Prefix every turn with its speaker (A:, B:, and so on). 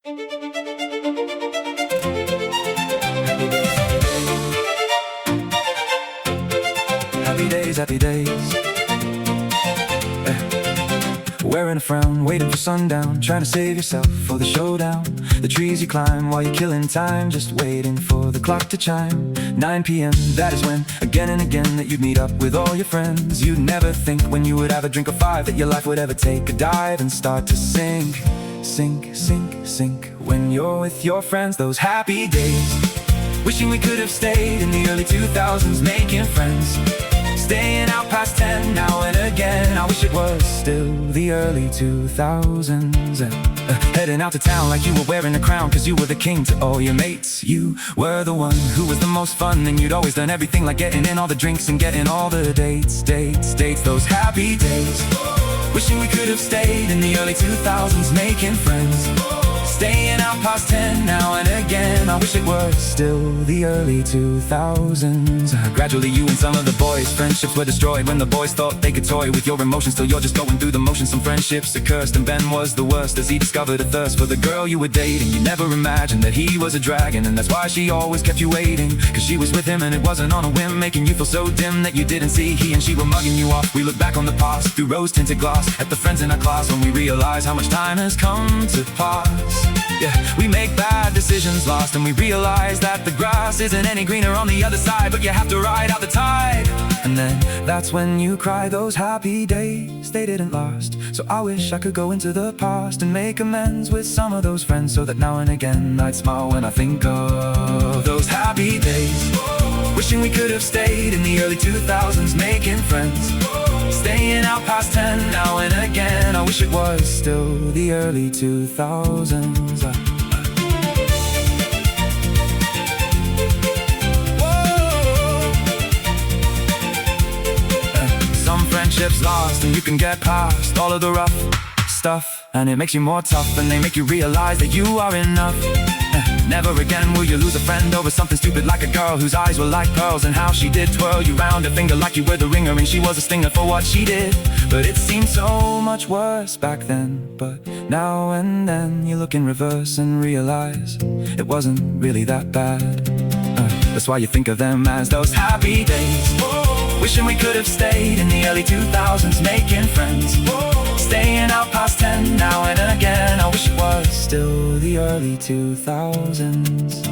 A: Happy days, happy days. Wearing a frown, waiting for sundown, trying to save yourself for the showdown. The trees you climb while you're killing time, just waiting for the clock to chime. 9 p.m., that is when, again and again, that you'd meet up with all your friends. You'd never think when you would have a drink or five that your life would ever take a dive and start to sink. Sink, sink, sink. When you're with your friends, those happy days. Wishing we could have stayed in the early 2000s, making friends. Staying out past 10 now and again. I wish it was still the early 2000s. Heading out to town like you were wearing a crown, cause you were the king to all your mates. You were the one who was the most fun, and you'd always done everything, like getting in all the drinks and getting all the dates. Those happy days. Wishing we could have stayed in the early 2000s, making friends. Staying out past 10 now and again. I wish it was still the early 2000s. Gradually you and some of the boys' friendships were destroyed when the boys thought they could toy with your emotions. Till you're just going through the motions. Some friendships are cursed, and Ben was the worst as he discovered a thirst for the girl you were dating. You never imagined that he was a dragon, and that's why she always kept you waiting. Cause she was with him and it wasn't on a whim, making you feel so dim that you didn't see he and she were mugging you off. We look back on the past through rose-tinted glass at the friends in our class, when we realize how much time has come to pass. Yeah, we make bad decisions lost, and we realize that the grass isn't any greener on the other side, but you have to ride out the tide. And then that's when you cry, those happy days, they didn't last. So I wish I could go into the past and make amends with some of those friends, so that now and again I'd smile when I think of those happy days. Wishing we could have stayed in the early 2000s, making friends. Staying out past 10 now and again. I wish it was still the early 2000s. Some friendships lost, and you can get past all of the rough stuff, and it makes you more tough, and they make you realize that you are enough. Never again will you lose a friend over something stupid like a girl whose eyes were like pearls, and how she did twirl you round her finger like you were the ringer, and she was a stinger for what she did. But it seemed so much worse back then. But now and then you look in reverse and realize it wasn't really that bad. That's why you think of them as those happy days. Wishing we could have stayed in the early 2000s, making friends. Staying out past 10 now and again. I wish it was still the early 2000s.